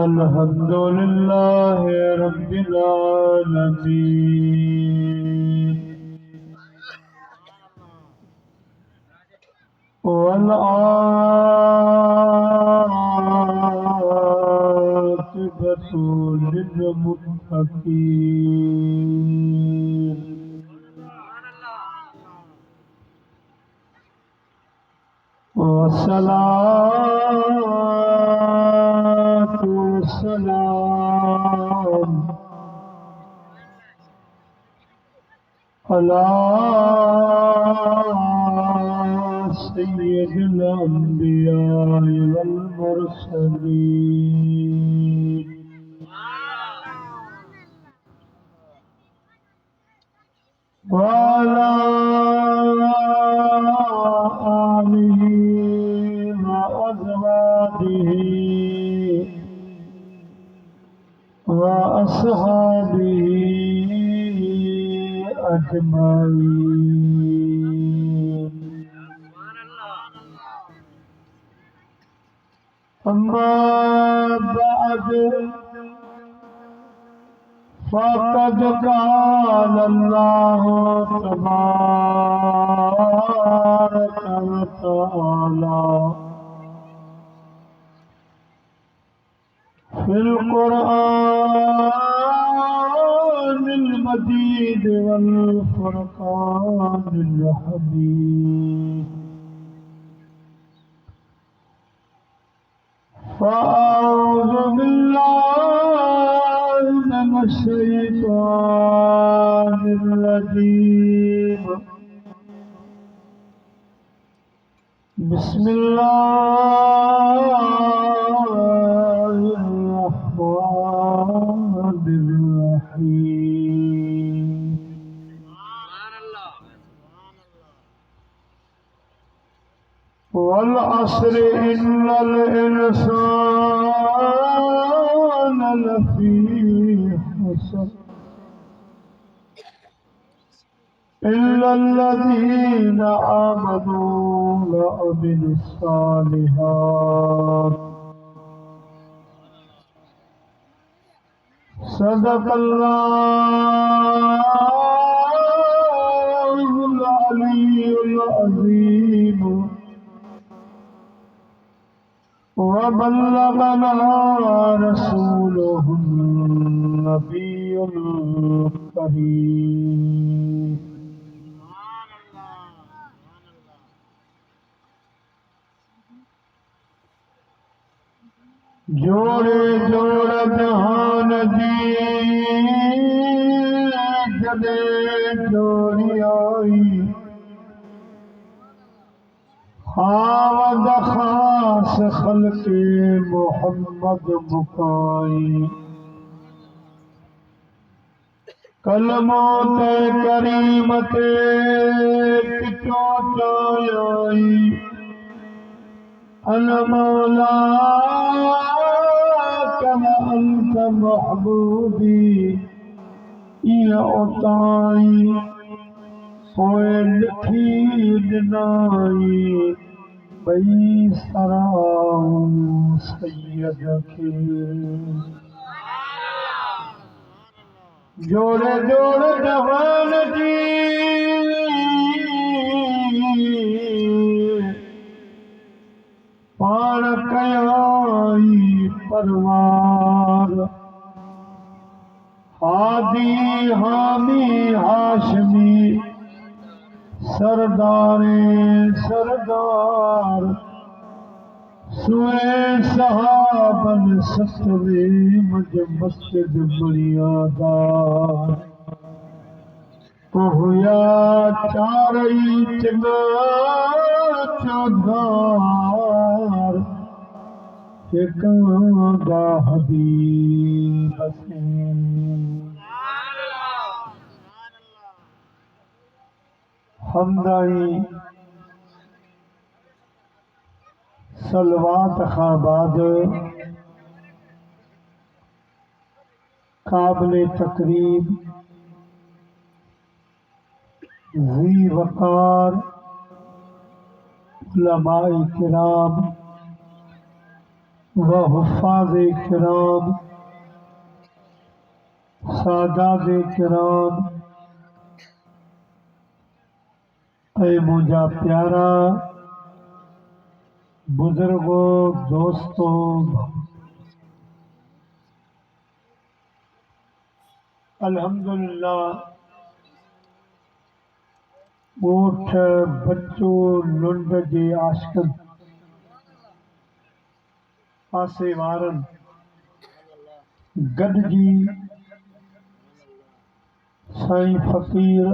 अल्हम्दुलिल्लाह रब्बिल आलमीन वल आक़िबतु लिल मुत्तक़ीन वस्सलातु वस्सलाम अला सय्यिदिल अंबिया वल मुरसलीन वअला आलिहि व अज़वाजिहि व अस्हाबिहि अजमाइन। अम्मा बअद फ़क़द क़ाल अल्लाहु तबारक व तआला फिल क़ुरआनिल मजीद वल फ़ुरक़ानिल हमीद। फ़अऊज़ु बिल्लाहि मिनश शैतानिर रजीम। बिस्मिल्लाहिर रहमानिर रहीम। वल अस्र इन्नल इंसान लफी खुस्र इल्लल्लज़ीना आमनू व अमिलुस्सालिहात। सदक़ल्लाहुल अलीयुल अज़ीम। वबल्लगना रसूलुहुन नबियुल करीम। जोड़े जोड़ जहान जी जदे जोड़ी आई खावद खास खल्के मोहम्मद मुकाई। कलमों करीमते पिछो चोई अल मौला कमा अंत महबूबी ये उताई सोए लिखी दिनाई बई सराऊं सैयद के। जोड़े जोड़े जहान जी पाण कयाई परवार हादी हामी हाशमी सरदारे सरदार सुए सहाबन सतवे मुझ मस्जिद बुनियादार हुया चारई चंगा चौधार एकदा हबीब हसीन। हमदाई सलवात खाबाद काबिल तकरीब ज़ी वक़ार उलमाए किराम व हुफ़ाज़े किराम सादाते किराम ऐ मुंहिंजा प्यारा बुज़ुर्गो दोस्तों, अल्हम्दुलिल्लाह ॻोठ बच्चो लुंड जे आशिक़नि पासे वारनि गॾिजी साईं फ़क़ीर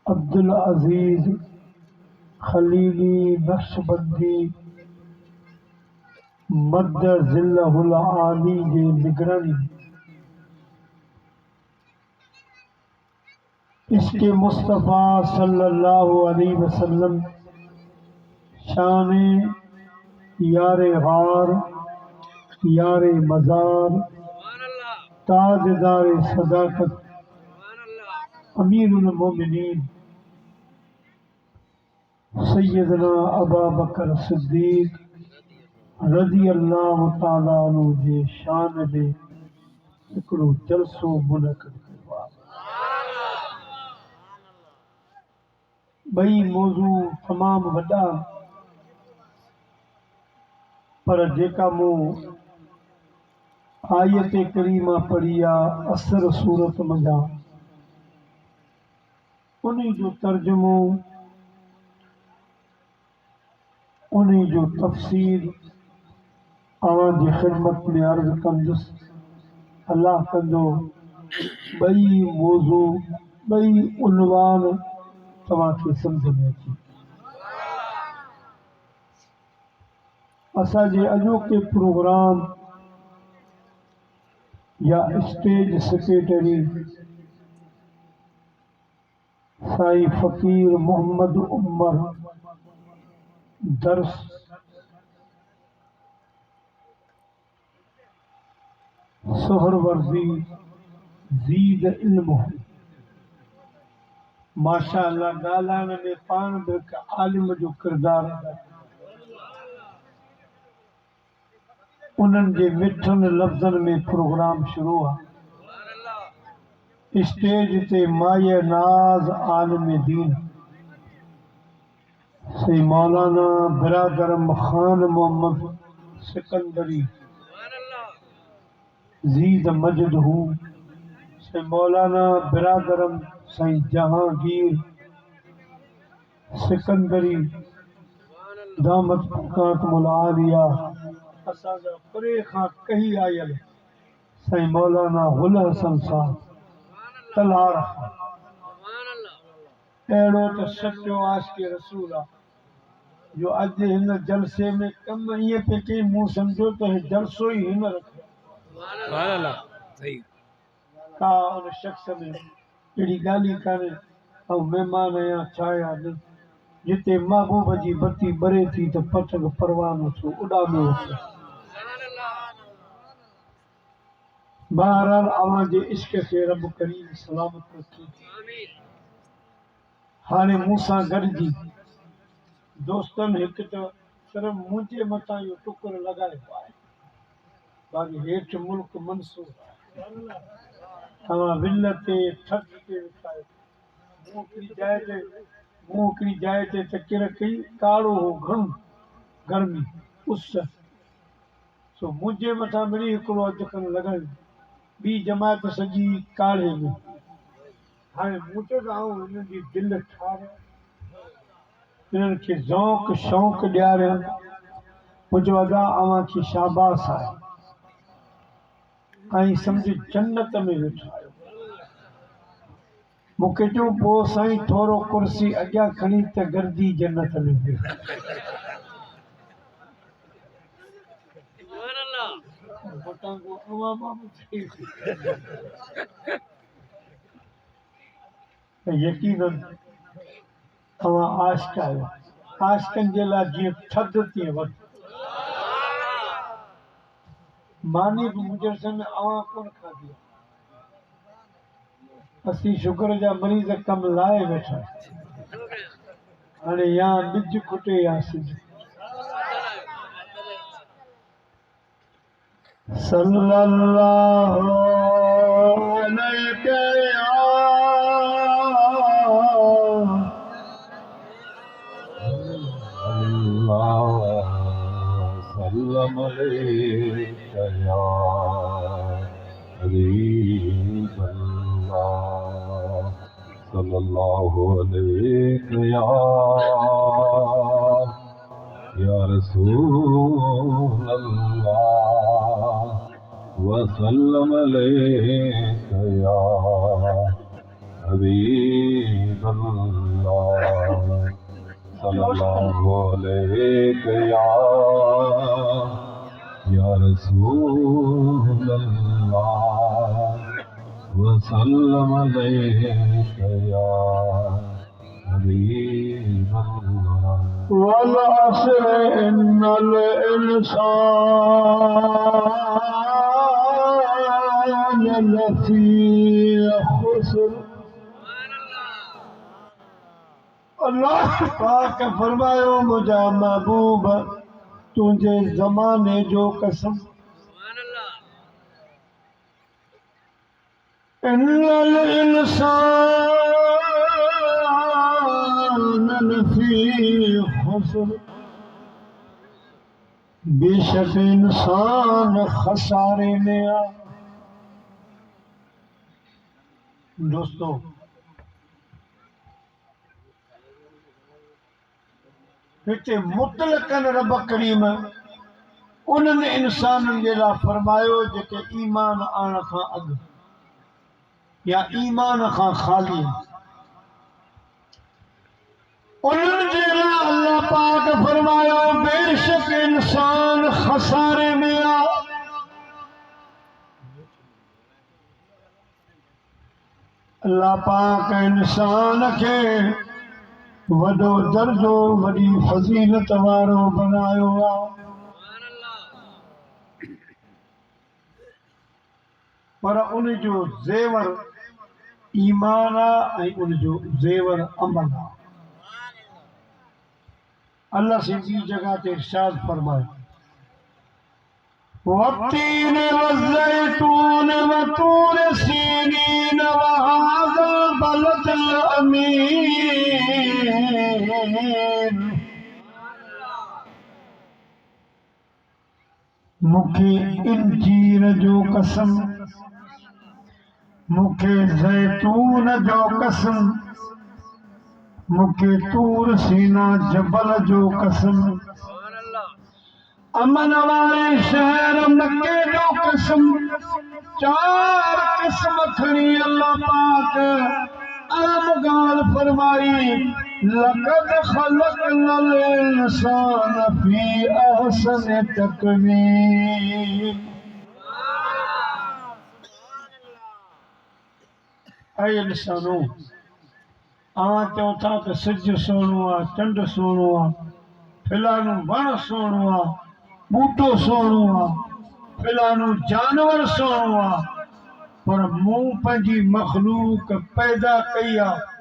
अब्दुल अज़ीज़ खलीली नक्शबंदी मद ज़िल्लहुल आली जे निगरानी इश्क़ मुस्तफ़ा सल्लल्लाहु अलैहि वसल्लम शाने यारे गार यारे मज़ार ताजदार सदाकत अमीरुल मोमिनीन सैयदना अबा बकर सिद्दीक़ रज़ी अल्लाह ताला अन्हु जे शान में हिकिड़ो जलसो मुनक़िद कयो आहे। ॿई मौज़ू तमामु वॾा, पर जेका मूं आयत करीमा पढ़ी आहे असर सूरत मंझां उन्हीं जो तर्जुमो उन्हीं जो तफ़सीर अवां जी ख़िदमत में अर्ज़ कंदुसि। अल्लाह कंदो ॿई मौज़ू ॿई उनवान तव्हांखे सम्झ में अची। असांजे अॼोके प्रोग्राम या स्टेज सेक्रेटरी साईं फ़क़ीर मोहम्मद उमर दर्स सोहरवर्दी ज़ीद इल्म माशाअल्लाह ॻाल्हाइण में पाण बि हिकु आलिम जो किरदारु अदा कयो। उन्हनि जे मिठनि लफ़्ज़नि में प्रोग्राम शुरू आहे। स्टेज ते माए नाज़ आलिम दीन से मौलाना बिरादरम ख़ान मोहम्मद सिकंदरी ज़ीद मजदहू से मौलाना बिरादरम साईं जहांगीर सिकंदरी दामत बरकातुहुल आलिया। असांजा परे खां कही आयल साईं मौलाना गुल हसन साहब तलहार खां। अहिड़ो त सचो आशिक़ रसूल आहे जो अॼु हिन जलसे में कम ईअं पिए कई मूं सम्झो त हे जलसो ई हिन रखियो। का उन शख़्स में अहिड़ी ॻाल्हि ई कान्हे ऐं महिमान या छा या न। जिते महबूब जी बत्ती ॿरे थी त पतंग परवानो थियो उॾामियो थियो। बहरहाल अवां जे इश्क खे रब करीम सलामत रखे। हाणे मूंसां गॾिजी दोस्तनि हिकु त सिर्फ़ु मुंहिंजे मथां इहो टुकुर लॻाइबो आहे, बाक़ी हेठि मुल्क मंसूर आहे। तव्हां विल ते ठठ ते वेठा आहियो। मूं हिकिड़ी जाइ ते तकिड़ कई, काड़ो हो घणो गर्मी उस सो मुंहिंजे मथां मिड़ी हिकिड़ो अधु खनि लॻायो, ॿी जमायत सॼी काड़े में। हाणे मूं चयो त आऊं हिननि जी दिलि ठारियां, हिननि खे ज़ौक़ शौक़ ॾियारियां। मुंहिंजो अदा अव्हां खे शाबास आहे ऐं सम्झ जन्नत में वेठा आहियो। मूंखे चयो पोइ साईं थोरो कुर्सी अॻियां खणी त गॾिजी जन्नत में वियो। यकीनन तव्हां आशिक़ आहियो। आशिक़नि जे लाइ जीअं थधि तीअं वधि। मानी बि मुंहिंजे में अवां कोन खाधी। असी शुगर जा मरीज़ कम लाए वेठा हाणे या ॿिज खुटे या सिज सल्लल्लाहु अलैहि सल्लम अलैका या हबीब अल्लाह सल्लल्लाहु अलैका या रसूल अल्लाह वसल्लम अलैका या हबीब अल्लाह सल्लल्लाहु अलैका या रसूल अल्लाह वसल्लम अलैका या हबीब अल्लाह वल अस्र इन्नल इंसान लफी खुस्र अल्लाह पाक फरमायो मुझा महबूब तुझे जमाने जो कसम इन्नल इंसान लफी खुस्र बेशक इंसान खसारे में आ दोस्तों हिते मुतलकन रब करीम उन्हनि इंसाननि जे लाइ फरमायो जेके ईमान आण खां अॻु या ईमान खां ख़ाली उन्हनि जे लाइ अल्लाह पाक फरमायो बेशक इंसान खसारे में आ अल्लाह पाक इंसान खे वॾो दर्जो वॾी फज़ीलत वारो बनायो आहे पर उन जो ज़ेवर ईमान आहे ऐं उन जो ज़ेवर अमल आहे अल्लाह से ॿी जगह ते इरशाद फरमायो والتين والزيتون وطور سينين وهذا البلد الأمين मूंखे इंजीर जो कसम मूंखे ज़ैतून जो कसम मूंखे तूर सीना जबल जो कसम अमन वाले शहर मक्के जो कसम चार किस्म खणी अल्लाह पाक आम गाल फरमाई लक़द ख़लक़नल इंसान फी अहसन तक़वीम ऐ इंसानो चओ था त सिज सोणो आहे चंड सोणो आहे फिलानो वण सोणो आहे बूटो सोणो आहे फिलानो जानवर सोणो आहे पर मूं पंहिंजी मखलूक पैदा कई आहे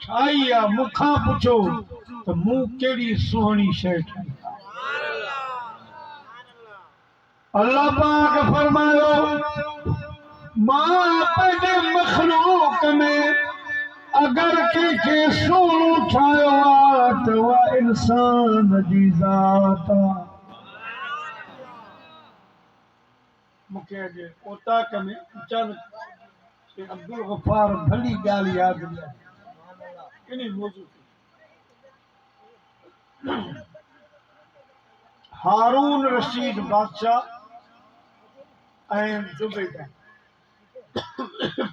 ठाही आहे मूंखां पुछो त मूं कहिड़ी सुहिणी शइ ठाही अल्लाह पाक फरमायो मां पंहिंजे मखलूक में अगर कंहिंखे सुहिणो ठाहियो आहे त उहा इंसान जी ज़ात आहे मूंखे अॼु ओताक में अचानक अब्दुल गफ़ार भली ॻाल्हि यादि आई इन मौजूद हारून रशीद बादशाह ऐं ज़ुबैदा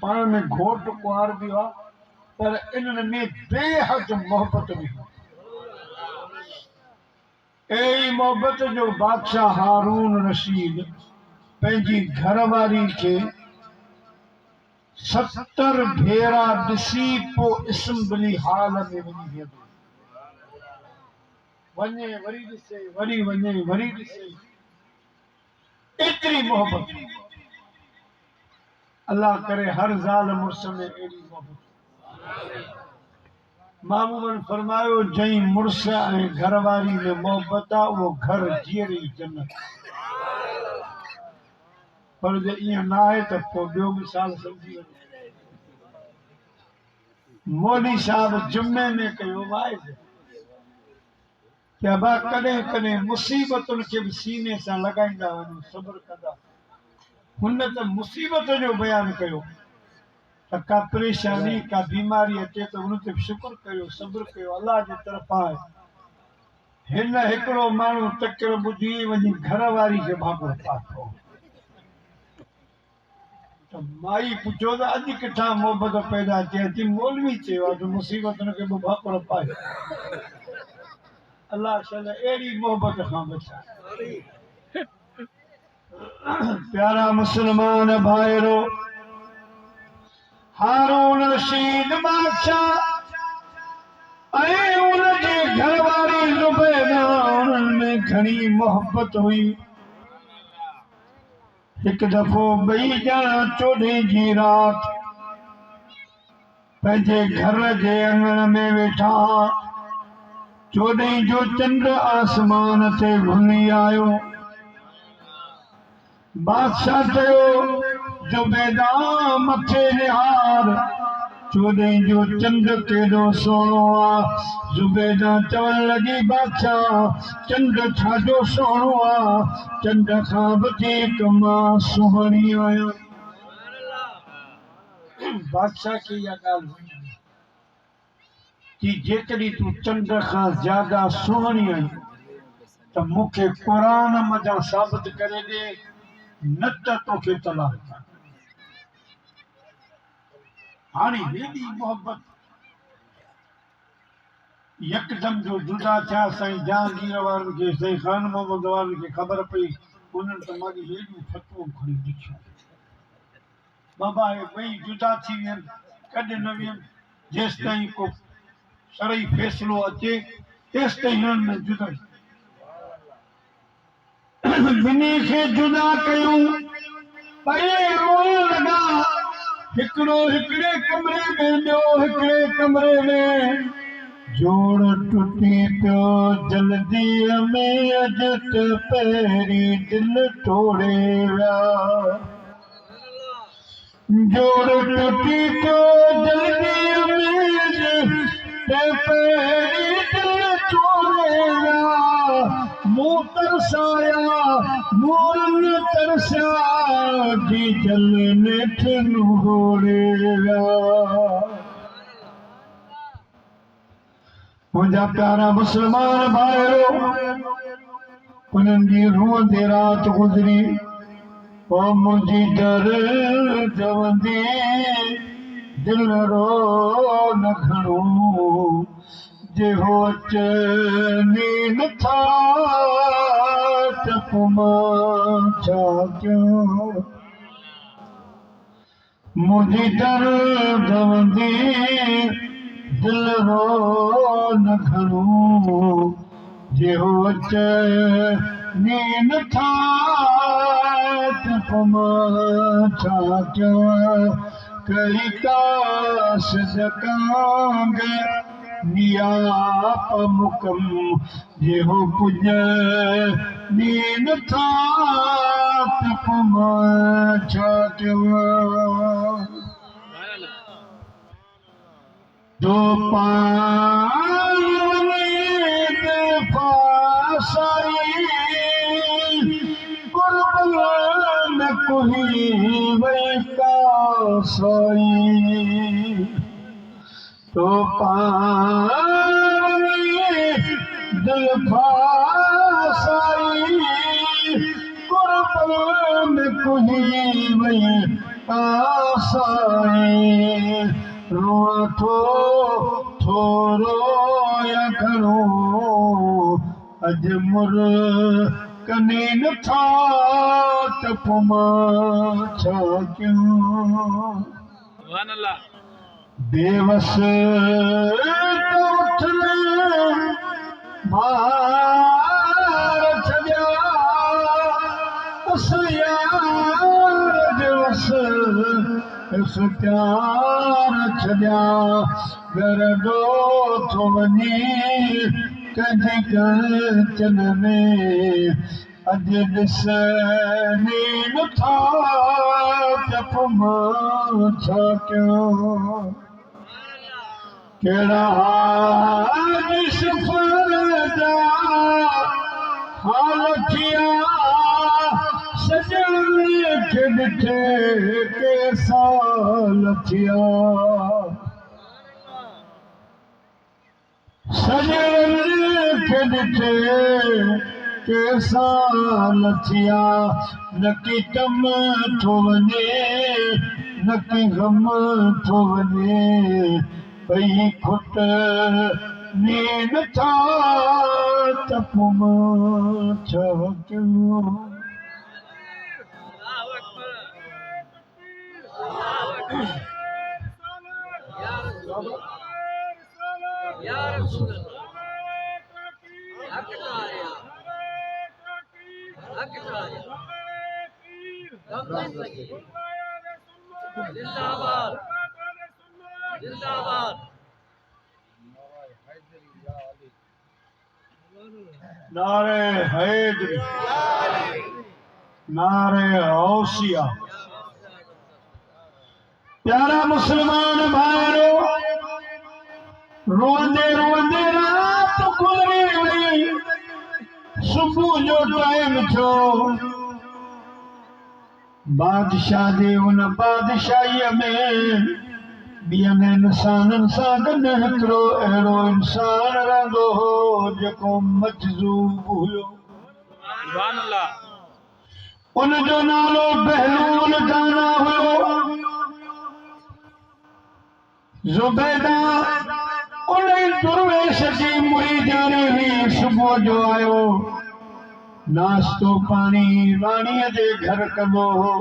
पाण में घोट कुंवार बि हुआ पर इन्हनि में बेहद मोहबत बि हुई अहिड़ी मोहबत जो बादशाह हारून रशीद पंहिंजी घरवारी खे 70 भेरा ॾिसी पोइ असेंबली हाल में वञी वेंदो वञे वरी ॾिसे वरी वञे वरी ॾिसे एतिरी मोहबत अल्लाह करे हर ज़ाल मुर्स में एड़ी मोहब्बत। मामूमन फरमायो जई मुर्स ऐं घरवारी में मोहब्बत आ वो घर जीअरी जन्नत। पर जे ईअं न आहे त पोइ ॿियो मिसाल सम्झी वञो। मौली साहब जुमे में कयो वाइज़ कि अबा कॾहिं कॾहिं मुसीबतुनि खे बि सीने सां लॻाईंदा वञो, सब्र कंदा। हुन त मुसीबत जो बयानु कयो त का परेशानी का बीमारी अचे त हुन ते शुक्र कयो, सब्र कयो, अलाह जे तरफ़ां आहे। हिन हिकिड़ो माण्हू तकिड़ ॿुधी वञी घर वारी खे भाॻो पातो त माई पुछियो त अॼु किथां मोहबत पैदा थिए थी? मौलवी चयो आहे त मुसीबतुनि खे बि भाकुर पाए। अल्लाह शल अहिड़ी मोहबत खां बचाए। प्यारा मुस्लमान भाइरो, हारून रशीद बादशाह ऐं उनजे घरवारी ज़ुबैदा उन्हनि में घणी मोहबत हुई। हिकु दफ़ो ॿई ॼणा चोॾहं जी राति पंहिंजे घर जे अंगण में वेठा। चोॾहं जो चंड आसमान ते घुमी आयो। बादशाह चयो ज़ुबैदा मथे निहार, चोॾहं जो चंड केॾो सुहिणो आहे। ज़ुबैदा चवण लॻी बादशाह चंड छाजो सुहिणो आहे, चंड खां वधीक मां सुहिणी आहियां। बादशाह खे इहा ॻाल्हि हुई कि जेकॾहिं तूं चंड खां ज्यादा सुहिणी आहीं त मूंखे क़ुरान मथां साबित करे ॾे, न त तोखे तलाक ॾियां। हाणे हेॾी मोहबत यकदम जो जुदा थिया। साईं जहांगीर वारनि खे, साईं खान मोहम्मद वारनि खे ख़बर पई। उन्हनि त माॻी हेॾियूं फतवूं खणी लिखियूं, बाबा हे ॿई जुदा थी वियनि, कॾहिं न वियनि, जेसि ताईं को शरई फ़ैसिलो अचे तेसि ताईं हिननि में जुदा। ॿिन्ही खे जुदा कयूं, ॿई रोइण लॻा। हिकिड़ो हिकिड़े कमरे में, ॿियो हिकिड़े कमरे में। जोड़ टुटी पियो जल्दीअ में, अॼु त पहिरीं दिल तोड़े विया। जोड़ टुटी पियो जल्दीअ में, अॼु त पहिरीं दिल तोड़े विया। मूं तरसाया मूर न तरसिया, जी जल नेठ नोड़े विया। मुंहिंजा प्यारा मुस्लमान भाइरो, उन्हनि जी रोअंदे राति गुज़री। ओ मुंहिंजी दर जवंदी दिल रो न खणो, जेहो अचनी नथा त पोइ मां छा कयां। मुंहिंजी दर जवंदी दिल रो न खणो, जेहो अचनी नथा त पोइ मां छा कयां। कई काश जकांग नियाप मुकम, जेहो पुॼनी नथा त पोइ मां छा कयां। दो पानी फासाई, कुर्बान कोई वही कासाई। तो पानी दिल फासाई, कुर्बान कोई वही कासाई। रोआ थोरो या घणो, अॼु मुर कनी नथा त पोइ मां छा कयां। बेवस भार छॾिया, उस यार जो वस इख्तियार छॾिया घर दो थो वञी कंहिंजी कंचन में अॼु ॾिसणी नथा त पोइ मां छा कयां कहिड़ा सफ़र जा हाल थिया सजण खे ॾिठे के साल थिया सजण खे ॾिठे के साल थिया न की कम थो वञे न की गम थो वञे भई खुट नींद था त पोइ मां छा कयां जिंदाबाद जिंदाबाद नारे हैदरी नारे हौसिया प्यारा मुसलमान भाइयों रोंदे रोंदे रात गुज़री वई सुबुह जो टाइम थियो बादशाह जे उन बादशाहीअ में ॿियनि इंसाननि सां गॾु हिकिड़ो अहिड़ो इंसान रहंदो हो जेको मजज़ूब हुयो उनजो नालो बहलूल गाना हुयो ज़ुबैदा उन दुर्वेश जी मुरीदानी हुई सुबुह जो आयो नाश्तो पाणी राणीअ जे घर कंदो हो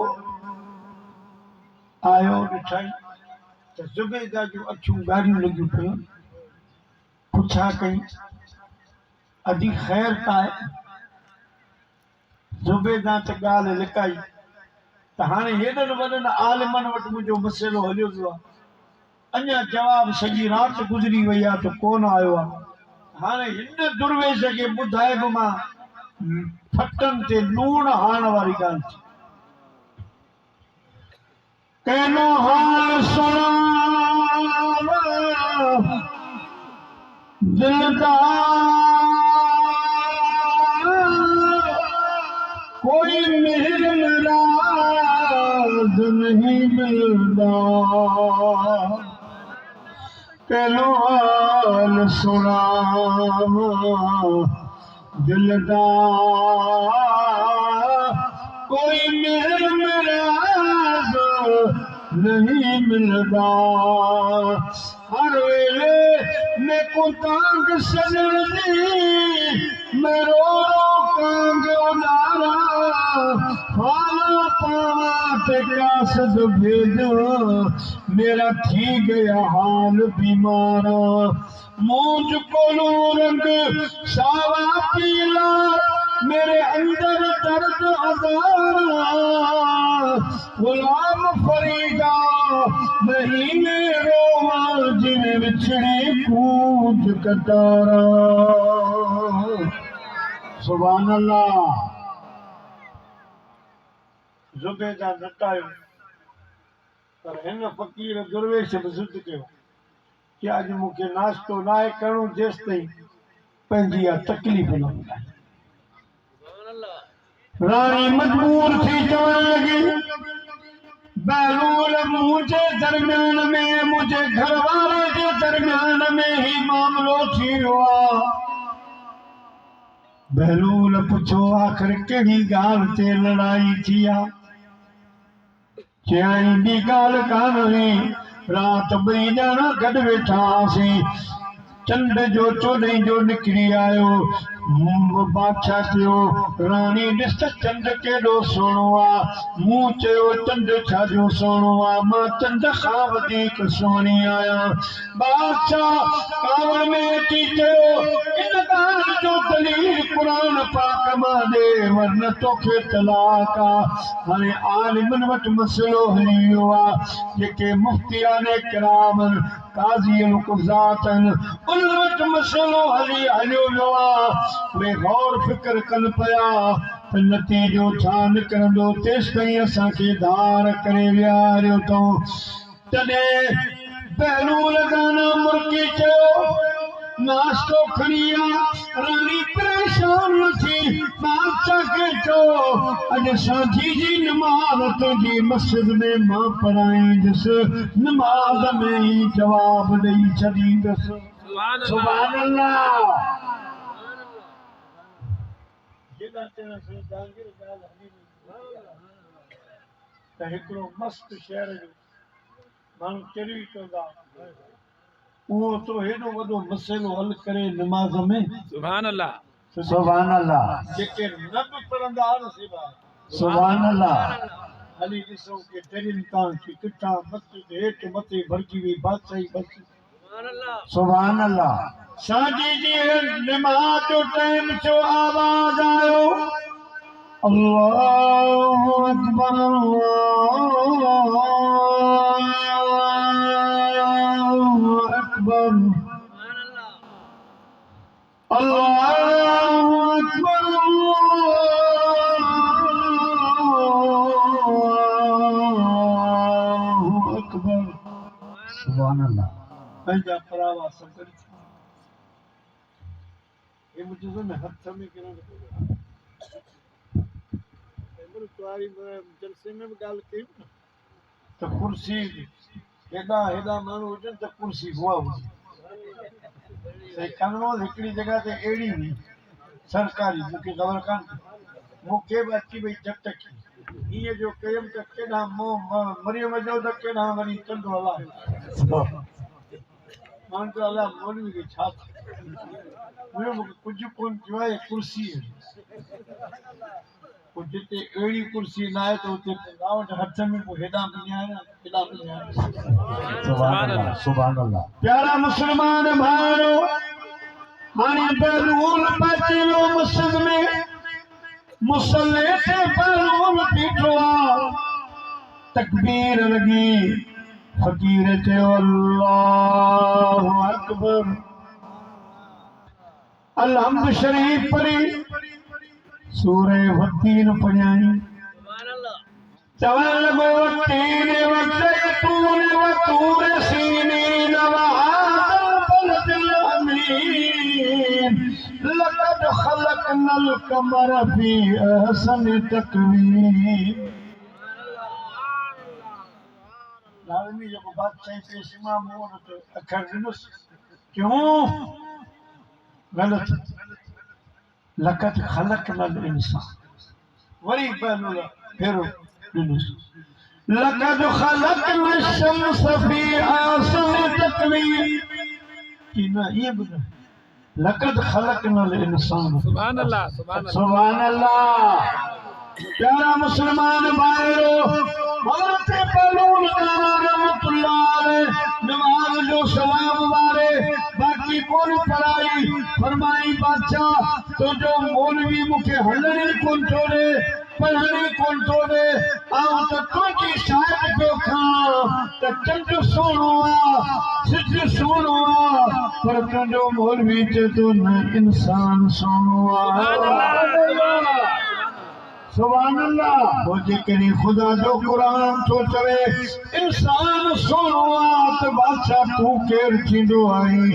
आयो ॾिठई त ज़ुबैदा जूं अखियूं ॻाढ़ियूं लॻियूं पियूं पुछा कई अॼु ख़ैर त आहे ज़ुबैदा त ॻाल्हि लिकाई त हाणे हेॾनि वॾनि आलिमनि वटि मुंहिंजो मसइलो हलियो पियो आहे अञा जवाब सॼी राति गुज़री वई आहे त कोन आयो आहे हाणे हिन दुर्वेश खे ॿुधाए बि मां फटनि ते लूण हाण वारी ॻाल्हि थी कहनो हाल सुना दिलदार कोई मेहर नाराज नहीं मिलता कहनो हाल सुना दिलदार कोई मेहर नाराज नहीं मिलता हर वेले मैं को तांग सजण दी मैं रो कांग उदारा फाला पावा ते कासद भेजो मेरा थी गया हाल बीमारा मूंझ कोलू रंग सावा पीला मेरे अंदर दर्द हजारा गुलाम फरीदा नहीं मेरो जिन्हें बिछड़ी कूद कटारा सुभान अल्लाह ज़ुबैदा नटायो पर हिन फ़कीर दुर्वेश बि ज़िद कयो कि अॼु मूंखे नाश्तो न आहे करणो जेसि ताईं पंहिंजी इहा तकलीफ़ न ॿुधाए राणी मजबूर थी चवण लगी बहलूल मुझे दरमियान में मुझे घर वाले के दरमियान में ही मामलो थी हुआ बहलूल पुछो आखिर कहिड़ी ॻाल्हि ते लड़ाई थी आहे चयाई ॿी ॻाल्हि कान हुई राति ॿई ॼणा गॾु वेठा हुआसीं चंड जो चोॾहीं जो निकिरी आयो बादशाह चयो रानी ॾिस त चंड केॾो सुहिणो आहे। मूं चयो चंड छाजो सुहिणो आहे, मां चंड खां वधीक सुहिणी आहियां। बादशाह कावड़ में अची चयो इन ॻाल्हि जो दलील क़ुरान पाक मां ॾे वरन तोखे तलाक आहे। हाणे आलिमनि वटि मसइलो हली वियो आहे, जेके मुफ्तियाने किराम काज़ी क़ुज़ात आहिनि उन्हनि वटि मसइलो हलियो वियो आहे। उहे गौर फिक्र कनि पिया त नतीजो छा निकिरंदो, तेसि ताईं असांखे धार करे विहारियो अथऊं। तॾहिं बहलूल गाना मुर्की चयो नाश्तो खणी आ। रानी परेशान न थी, बादशाह खे चयो अॼु सांझी जी नमाज़ तुंहिंजी मस्जिद में मां पढ़ाईंदुसि, नमाज़ में ई जवाब ॾेई छॾींदुसि। सुभान अल्लाह। त हिकिड़ो मस्त शहर जो माण्हू चढ़ी चवंदा उहो तो हेॾो वॾो मसइलो हल करे नमाज़ में। सुभान अल्लाह। सुभान अल्लाह। जेके न बि पढ़ंदा नसीबा। सुभान अल्लाह। हली ॾिसो कि दरियुनि तां की किथां मस्जिद हेठि मथे भरिजी वई बादशाही बस। सुभान अल्लाह। सांझी जी नमाज़ जो टाइम थियो, आवाज़ आयो अल्लाहु अकबर अल्लाहु अकबर अल्लाहु अकबर अल्लाहु अकबर। सुभान अल्लाह। पंहिंजा परावा सभु ये मुझे तो हथ में किरण जलसे में भी गाल कई तो कुर्सी हेॾा हेॾा माण्हू हुजनि त कुर्सी हुआ हुजे। कनौज हिकिड़ी जॻह ते अहिड़ी हुई सरकारी, मूंखे ख़बर कान, मूंखे बि अची वई झटकी ईअं जो कयमि त केॾां मरियम जो त केॾां वरी चंडो हलाए। मां चयो अलाए मौलवी खे छा थियो, मूंखे कुझु कोन थियो आहे, कुर्सी पोइ जिते अहिड़ी कुर्सी न आहे त उते वटि हथ में पोइ हेॾां बि न्यारा हेॾां बि न्यारा। सुभान अल्लाह। सुभान अल्लाह। प्यारा मुस्लमान भाइरो, हाणे बहलूल पहुची वियो मस्जिद में, मुसल्ले ते बहलूल बीठो आहे, तकबीर लॻी, फकीर चयो अल्लाहु अकबर, अलहम्द शरीफ पढ़ी, सूरे वतीन पढ़ियाई, चवण लॻो वतीन वज़ैतून वतूर सीनीन वहादल बलदिल अमीन लक़द ख़लक़नल क़मर फ़ी अहसन तक़वीम। लाज़मी जेको बादशाही पेश इमाम मूं वटि अखर ॾिनुसि, क्यों ग़लति, लक़द ख़लक़नल इंसान, वरी बहलूल फेरो ॾिनुसि, लक़द ख़लक़नल शम्स फ़ी अहसन तक़वीम, कि न इएं बि न, लक़द ख़लक़नल इंसान। सुभान अल्लाह। सुभान अल्लाह। सुभान अल्लाह। प्यारा मुसलमान भाइरो, हज़रत बहलूल गाना रहमतुल्लाह अलैह नमाज जो सलाम वारे बाकी कोन पढ़ाई, फरमाई बादशाह तो जो मौलवी मूंखे हलण ई कोन थो ॾे, पढ़ण ई कोन थो ॾे, आउं त तुंहिंजी शायद पियो खां त चंड सुहिणो आहे, सिज सुहिणो आहे, पर तुंहिंजो मौलवी चए थो न इंसान सुहिणो आहे। सुभान अल्लाह। वो जेकॾहिं ख़ुदा जो क़ुरान थो चवे इंसान सुहिणो आहे त बादशाह तूं केरु थींदो आहीं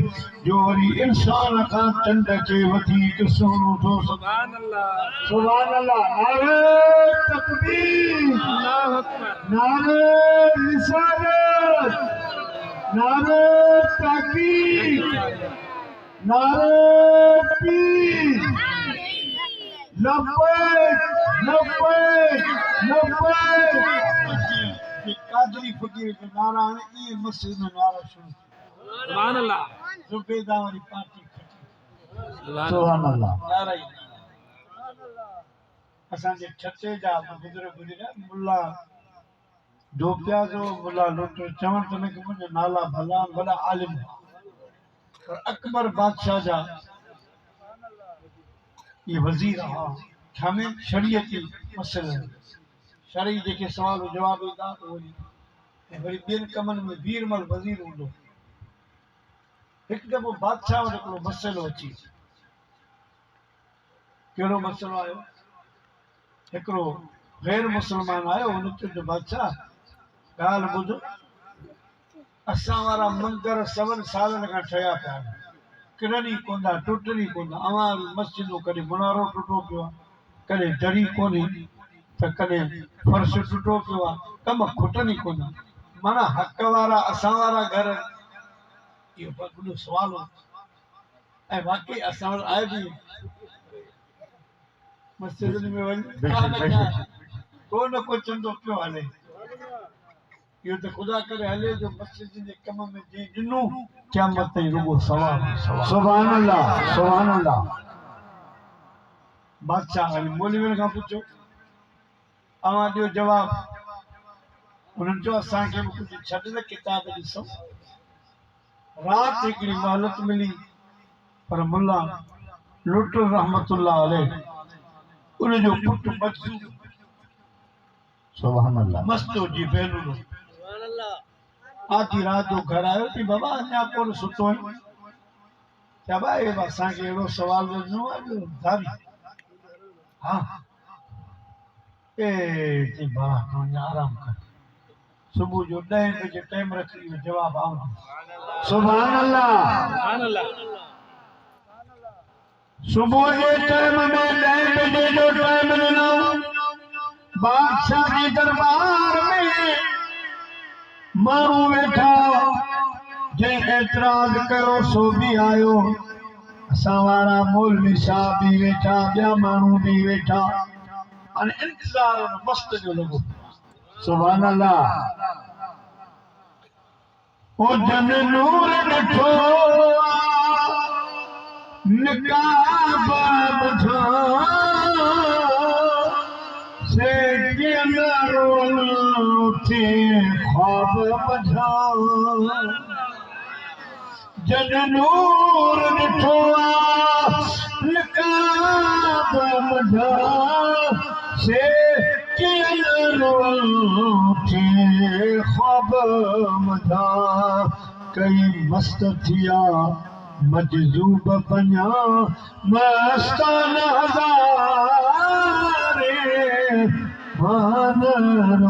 जो वरी इंसान खां चंड खे वधीक सुहिणो थो। सुभान अल्लाह। सुभान अल्लाह। नारे तकबीर, अल्लाहु अकबर, नारे रिसालत, नारे तहकीक, नारे पीर, लब्बैक लब्बैक लब्बैक। ये कादरी फकीर जो नारा है, ये मस्जिद में नारा शुरू। सुभान अल्लाह। ज़ुबैदा वाली पार्टी खटी, सुभान अल्लाह नाराई असांजे छते जा बुजुर्ग गुज़रिया मुल्ला डोपिया जो मुल्ला लुट चवण त न कि मुंहिंजा नाला भला वॾा आलिम पर अकबर बादशाह जा ये वज़ीर हा छामें शरीयती मसइला शरई जेके सवाल जवाब ईंदा उहे ऐं वरी ॿियनि कमनि में बीरमल वज़ीर हूंदो हिकु दफ़ो बादशाह वटि हिकिड़ो मसइलो अची कहिड़ो मसइलो आयो हिकिड़ो गैर मुस्लमान आयो हुन चयो बादशाह ॻाल्हि ॿुध असां वारा मंदर 7 सालनि खां ठहिया पिया आहिनि किरणी कोन था टुटणी कोन था अवां मस्जिदूं कॾहिं मुनारो टुटो पियो आहे कॾहिं दरी कोन्हे त कॾहिं फर्श टुटो पियो आहे कम खुटनि ई कोन माना हक़ वारा असां वारा घर इहो वॾो सुवाल हो ऐं वाकई असां वटि आहे बि मस्जिदनि में वञी को न को चंदो पियो हले इहो त ख़ुदा करे हले जो मस्जिद जे कम में जे ॾिनो क़यामत ताईं रुॻो सवाल सुभान अल्लाह बादशाह हली मौलवियुनि खां पुछो अवां ॾियो जवाब उन्हनि चयो असांखे बि कुझु छॾ न किताब ॾिसो राति हिकिड़ी मोहलत मिली पर मुल्ला लुट रहमतुल्लाह अलैह उनजो पुटु मजदूर सुभान अल्लाह मस्तो जी बेलूरो आधी रात जो घर आयो थी बाबा अञा कोन सुतो आहीं क्या भाई असांखे अहिड़ो सवाल ॾिनो आहे दारी हा ए बाबा तूं अञा आराम कर सुबुह जो 10 बजे टाइम रखी इहो जवाब आवंदो सुभान अल्लाह सुभान अल्लाह सुबह के टाइम में 10 बजे जो टाइम ॾिनो बादशाह जी दरबार में माण्हू वेठा जंहिं एतराज़ कयो सो बि आयो असां वारा मौलवी साहब बि वेठा ॿिया माण्हू बि वेठा हाणे इंतज़ार हुन मस्त जो लॻो सुभान अल्लाह ओ जन नूर ॾिठो निकाब ॿुधा से थे ख्वाब ॿुधा जन नूर ॾिठो निकाब ॿुधा से थे ख्वाब ॿुधा कई मस्त थिया मजज़ूब बना मस्तान हज़ारे मानर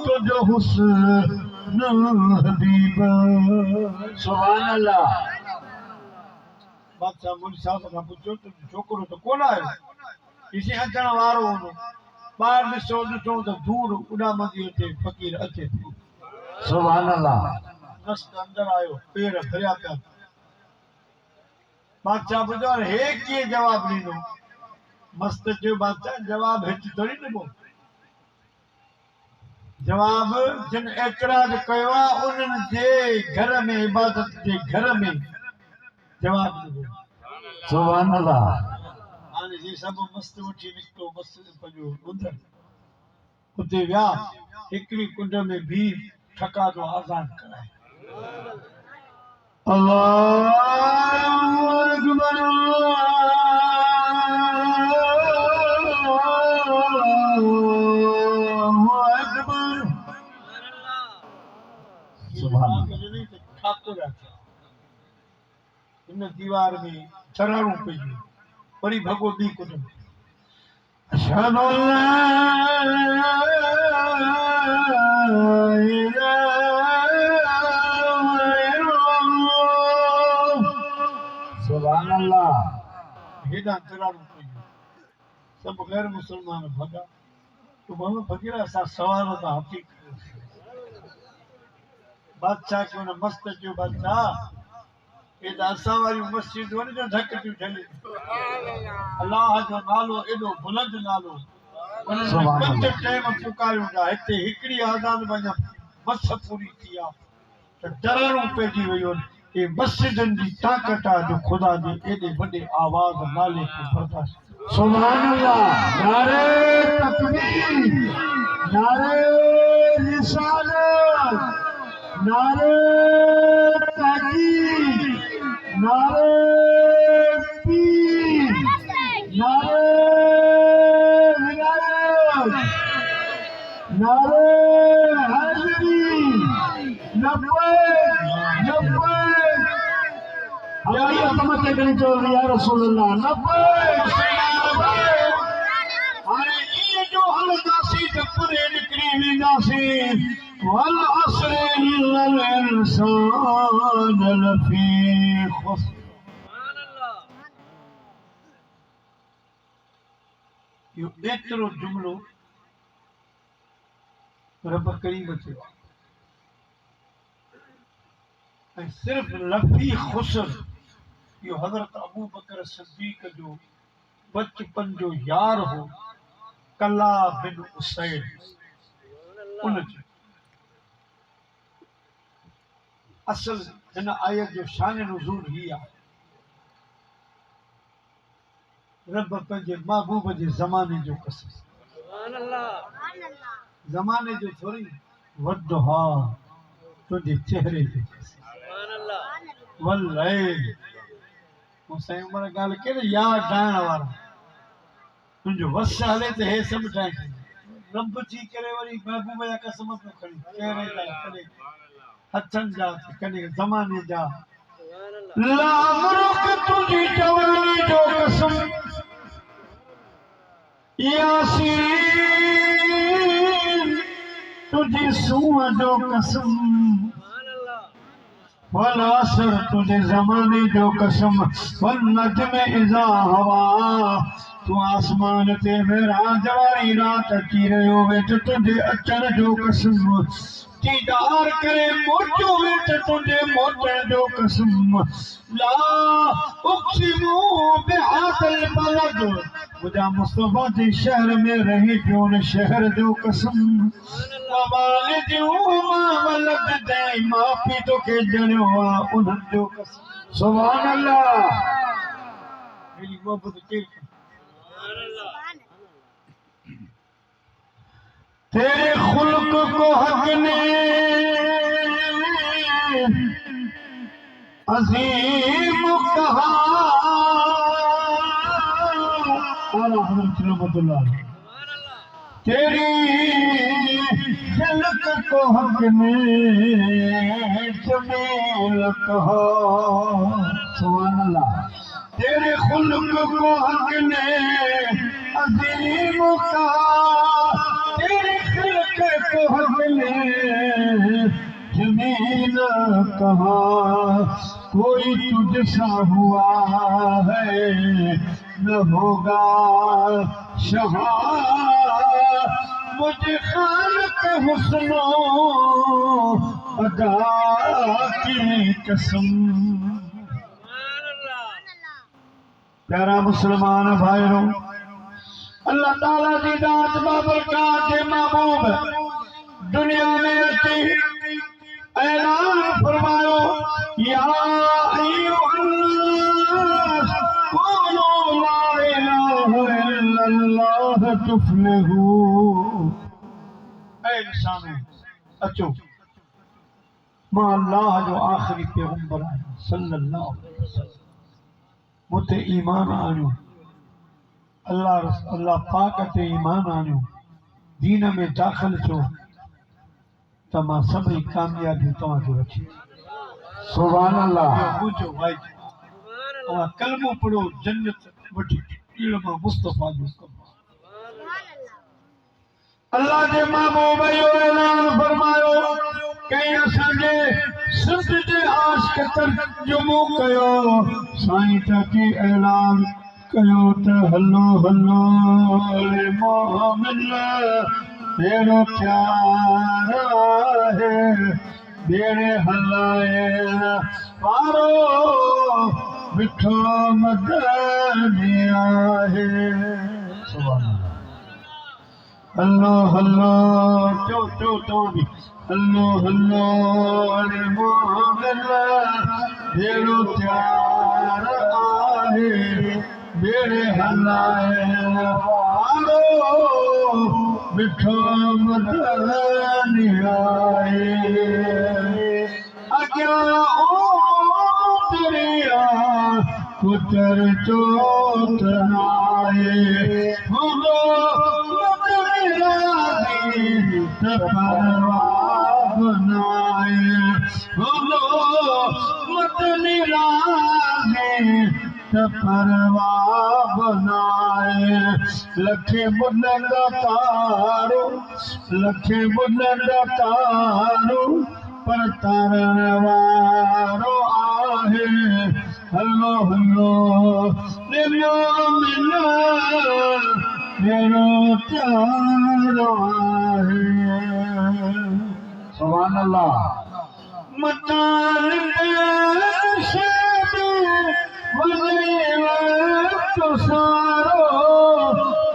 तुझो हुस्न हबीब सुभान अल्लाह बादशाह मुंहिंजी साहब खां पुछियो तुंहिंजो छोकिरो त कोन आयो ॾिसी अचण वारो हूंदो ॿाहिरि ॾिसो ॾिठो त धूड़ उॾामंदी अचे फ़क़ीर अचे थो सुभान अल्लाह मस्त अंदर आयो पेर भरिया पिया बादशाह पुछियो हे कीअं जवाब ॾींदो मस्त चयो बादशाह जवाब हिते थोरी ॾिबो जवाब जिन एतराज़ कयो आहे उन्हनि जे घर में इबादत जे घर में जवाब ॾिबो सुभान अल्लाह हाणे ही सभु मस्त वठी निकितो मस्त पंहिंजो मंदरु उते विया हिकिड़ी कुंड में भी ठका जो आज़ान कराए अल्लाहु अकबर अल्लाहु अकबर सुभान अल्लाह ठाकुर इन दीवार में चराणू पई वरी भॻो ॿी कुंड में अशहदु अल्ला सुभान अल्लाह हेॾा चराणू पई सभु गैर मुस्लमान भॻा तो माण्हू फ़क़ीर असां सवाल था हथी बादशाह खे हुन मस्त चयो बादशाह हे त असां वारियूं मस्जिद वञ जो धक थियूं ठहिनि अलाह जो नालो एॾो बुलंद नालो सुभान अल्लाह। 5 टाइम पुकारियूं था हिते हिकिड़ी आज़ान में अञा मस पूरी थी आहे त चराणू पइजी वियो ये मस्जिदन की ताकत है जो खुदा जी एडे बड़े आवाज नाले को बर्दाश्त। सुभान अल्लाह। नारे तकबीर, नारे रिसालत, नारे तहकीक, नारे पीर, नारे विलायत, नारे हैदरी, नब्बे नब्बे हमारी अकमत करनी चाहिए या रसूल अल्लाह। नब्बे अरे ये जो हलदासी जपरे निकरी विदासी वल असर इन्नल इंसान लफी खुस्र। यो एतिरो जुमलो रब करीम चयो ऐं सिर्फ़ लफ़ी खुसर। यो हज़रत अबू बकर सिद्दीक़ जो बचपन जो यार हो कला बिन उसैन उन जो असल हिन आयत जो शान नुज़ूल ही आहे। रब पंहिंजे महबूब जे ज़माने जो कसम, ज़माने जो थोड़ी वद्दुहा तुंहिंजे चेहरे जो कसम वल्लैल। मूं साईं उमर ॻाल्हि केॾे यादि ठाहिण वारा तुंहिंजो वस हले त हे सभु ठाहे रब थी करे वरी महबूब जा कसम पियो खणी चेहरे जा कॾहिं हथनि जा कॾहिं ज़माने जा। लामरुख तुझी जवानी जो कसम यासीन तुझी सूअ जो कसम वल असर तुझे ज़माने जो कसम वल नजम इज़ा हवा तू आसमान ते मेराज वारी रात अची रहियो वेठ तुझे अचण जो कसम दीदार करे मोटो वेठ तुझे मोटण जो कसम ला उक़सिमु बिहादल बलद मुझा मुस्तफा जे शहर में रही पियो न शहर जो कसम मां पीउ तोखे ॼणियो आहे उन्हनि जो कसम। सुभान अल्लाह। हेॾी मोहबत केरु करे? तेरे खुल्क को हक ने अजीम कहा आला हज़रत रहमतुल्लाह तेरी खिलक को हक ने जमील कहा। सुभान अल्लाह। तेरे खुल्क को हक ने अजीम कहा तेरे खिलक को हक ने जमील कहा। कोई तुझसा हुआ है न होगा शहा मुझे खालिक हुस्नो अदा की कसम। प्यारा मुसलमान भाइयों अल्लाह ताला जी दात बाबरकात के महबूब दुनिया में अची ऐलान फरमायो या अय्युहन्नास क़ूलू ला इलाहा इल्लल्लाह तुफ्लिहू। ऐ इंसानो अचो मां अल्लाह जो आखिरी पैगंबर आहियां सल्लल्लाहु अलैहि वसल्लम मुते ईमान आणियो अल्लाह पाक ते ईमान आणियो दीन में दाख़िल थियो त मां सभई कामयाबी तव्हांखे वठी। सुभान अल्लाह। मुंहिंजो वाइदो तव्हां कलमो पढ़ो जन्नत वठी इल्म मुस्तफा जो कमु। अल्लाह जे महबूब जो ऐलान फरमायो कई असांजे सिंध जे आशिक़ तर्जुमो कयो साईं तकी ऐलान कयो त हलो हलो मोहम्मद तेरो प्यार है बेड़े हलाए पारो मिठो मदनी आहे। सुभान अल्लाह। हल्लो हल्लो तो भी हल्लो हल्लो मोहम्मद भेड़ो त्यार आहे बेड़े हलाए वारो मिठो मदनी आए अग्या ओ दरिया पुत्र चोट नाए हुलो बनाए हुलो मतनी रागे परवा बनाए लखे बुलंद तारो लखे बुलंद तारो पर तारण वारो आहे हलो हलो मेरो मिलो मेरो प्यारो आहे सुभान अल्लाह मतान तो सारो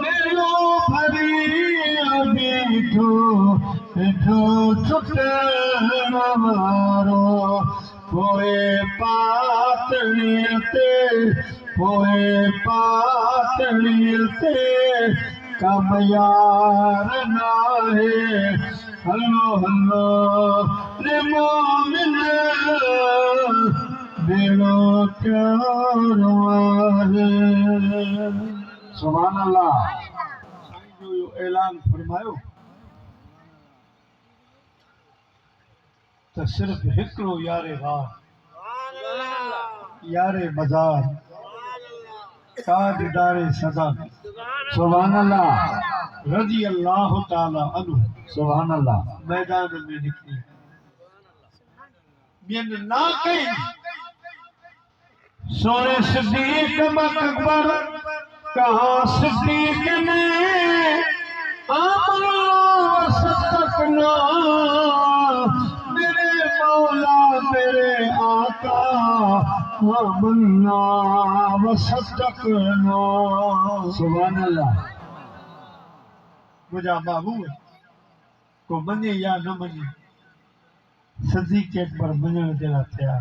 मेरो भरी बीठो जो छुटण वारो पोए पातड़ीअ ते कम यार नाहे हलो हलो रे मोमिन बेड़ो प्यारो आहे सुभान अल्लाह साईं जो यो ऐलान फरमायो त सिर्फ हिकिड़ो यारे गार यारे मज़ार ताजदारे सदा सुभान अल्लाह रज़ी अल्लाह ताला अन्हु सुभान अल्लाह मैदान में निकली बिन ना कई सोने सिद्दीक अकबर कहा सिद्दीक ने आमना वसतकना मेरे मौला मेरे आका आमना वसतकना सुभान अल्लाह मुझा महबूब को मने या न मने सिद्दीक अकबर मञण जहिड़ा थिया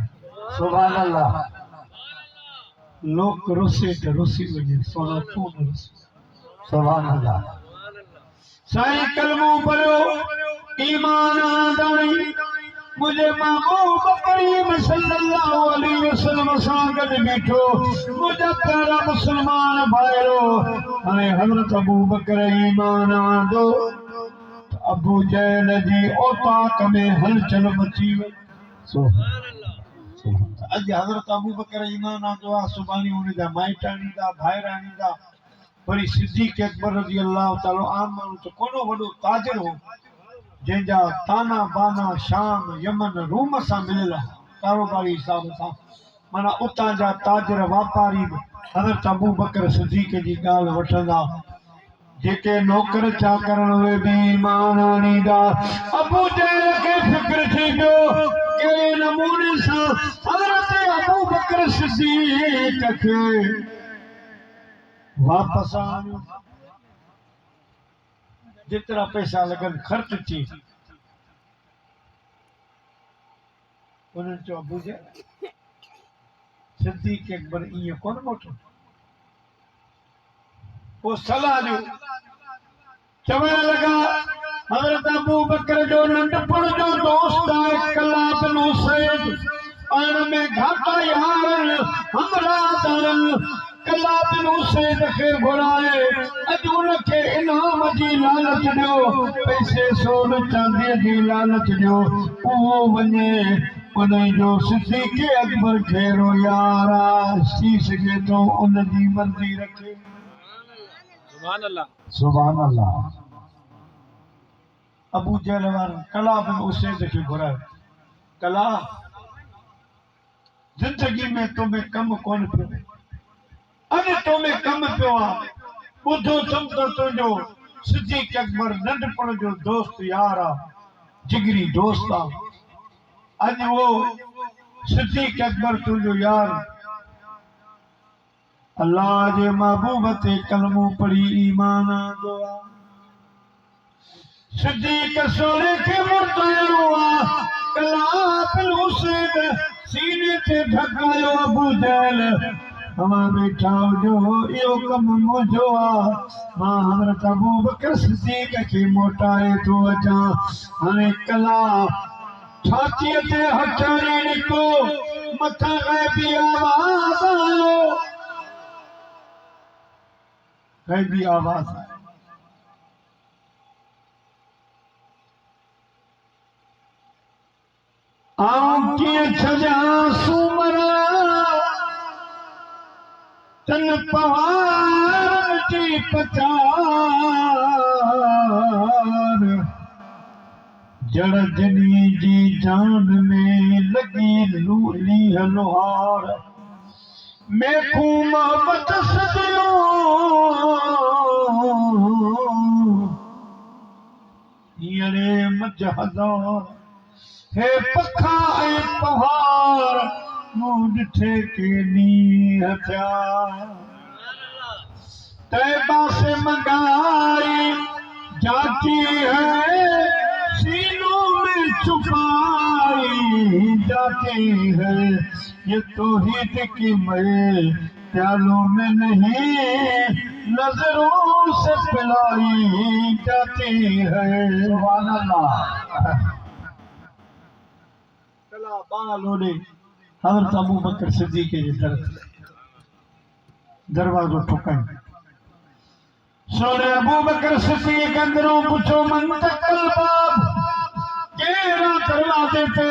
सुभान अल्लाह लोक रुसे त रुसी वञे सोना तू न रुसी सुभान अल्लाह साईं कलमो पढ़ियो ईमान आंदाई मुझे महबूब करीम सल्लल्लाहु अलैहि वसल्लम सां गॾु बीठो मुझा प्यारा मुसलमान भाइरो हाणे हज़रत अबू बकर ईमान आंदो अबू जहल जी औताक में हलचल मची वई अॼु हज़रत अबू बकर ईमान आंदो आहे सुभाणे हुन जा माइट आणींदा भाइर आणींदा वरी सिद्दीक अकबर रज़ी अल्लाह ताला आम माण्हू त कोन वॾो ताजिर हो जंहिंजा ताना बाना शाम यमन रूम सां मिलियल कारोबारी हिसाब सां माना उतां जा ताजिर वापारी हज़रत अबू बकर सिद्दीक जी ॻाल्हि वठंदा जेके नौकर चाकर उहे बि ईमान आणींदा अबू जहल खे फिक्र थी पियो कहिड़े नमूने सां हज़रत अबू बकर सिद्दीक खे वापस आणियो जितरा पैसा लगन खर्च थी उन्हें चो अबू जहल सिद्दीक अकबर ईअं कोन मोटो वो सलाह ॾियो चवण लगा हज़रत अबू बकर जो नंढपण जो दोस्त आहे कलाब बिन हुसैन पाण में घाटा यार हमरा दरन कलाब बिन हुसैन खे घुराए अॼु उनखे इनाम जी लालच ॾियो पैसे सोन चांदीअ जी लालच ॾियो उहो वञे उन जो सिद्दीक अकबर खे यार थी सघे थो उन जी मर्ज़ी रखे सुभान अल्लाह सुभान अल्लाह अबू जहल वारनि कला बिन हुसैन खे घुरायो कला जिंदगी में तुम्हें कम कोन पियो अॼु तुम्हें कम पियो आहे ॿुधो थम त तुंहिंजो सिद्दीक अकबर नंढपण जो दोस्त यार आहे जिगरी दोस्त आहे अॼु वो सिद्दीक अकबर तुंहिंजो यार अल्लाह जे महबूब ते कलमो पढ़ी ईमान आंदो आहे सिद्दीक सोने खे मुर्तायो आहे कला बिन हुसैन सीने ते ढकायो अबू जहल हमा बैठा जो यो कम मुझो मां हज़रत अबू बकर सिद्दीक़ खे मोटाए तो अचा हाणे कला छातीअ ते हथाड़ी निकितो मथा गैबी आवाज़ आयो गैबी आवाज़ आऊं कीअं छॾियां सूमरा तन पहाड़ जी पचार जड़ जनी जी जान में लगी लूली लोहार मैखू मोहब्बत सदियो हींअरे मजहदार हे पखा ऐं पहाड़ मूं ॾिठे के नींहं थिया तैबा से मंगाई जाती है सीनों में छुपाई जाती है ये तौहीद की मैं प्यालों में नहीं नजरों से पिलाई जाती है सुभान अल्लाह कला बाल ओडे हज़रत अबू बकर सिद्दीक़ जे दरवाज़ो ठुकाई सोने अबू बकर सिद्दीक़ अंदरों पुछो मन तकल बाब केरा दरवाजे पे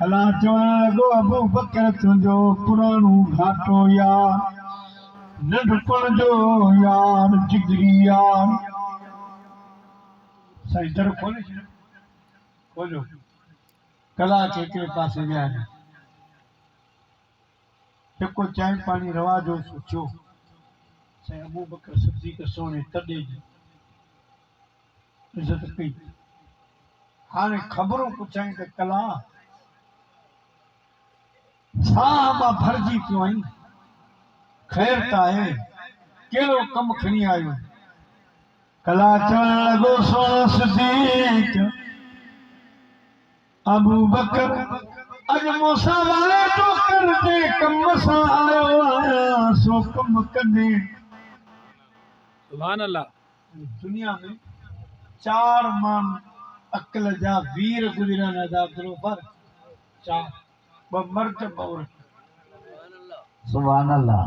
अला चवण लॻो अबू बकर तुंहिंजो पुराणो घाटो यार नंढपण जो यार जिगरी यार साईं दर खोले छॾियो खोलियो कला के हिकिड़े पासे विया आहिनि जेको चांहि पाणी रवा जो सोचियो साईं अबू बकर सिद्दीक़ सोने तॾे जी इज़त कई हाणे ख़बरूं पुछाई त कला साहबा भरजी पियो आहीं ख़ैर त आहे कहिड़ो कमु खणी आयो कला चवण लॻो सोना सिद्दीक़ अबू बकर अॼु मूंसां वाइदो कर दे कम सां आयो आहियां सो कम कंदे सुभान अल्लाह दुनिया में चार मान अकल जा वीर गुजरन आज़ाद पर चार ब मर्द ब औरत सुभान अल्लाह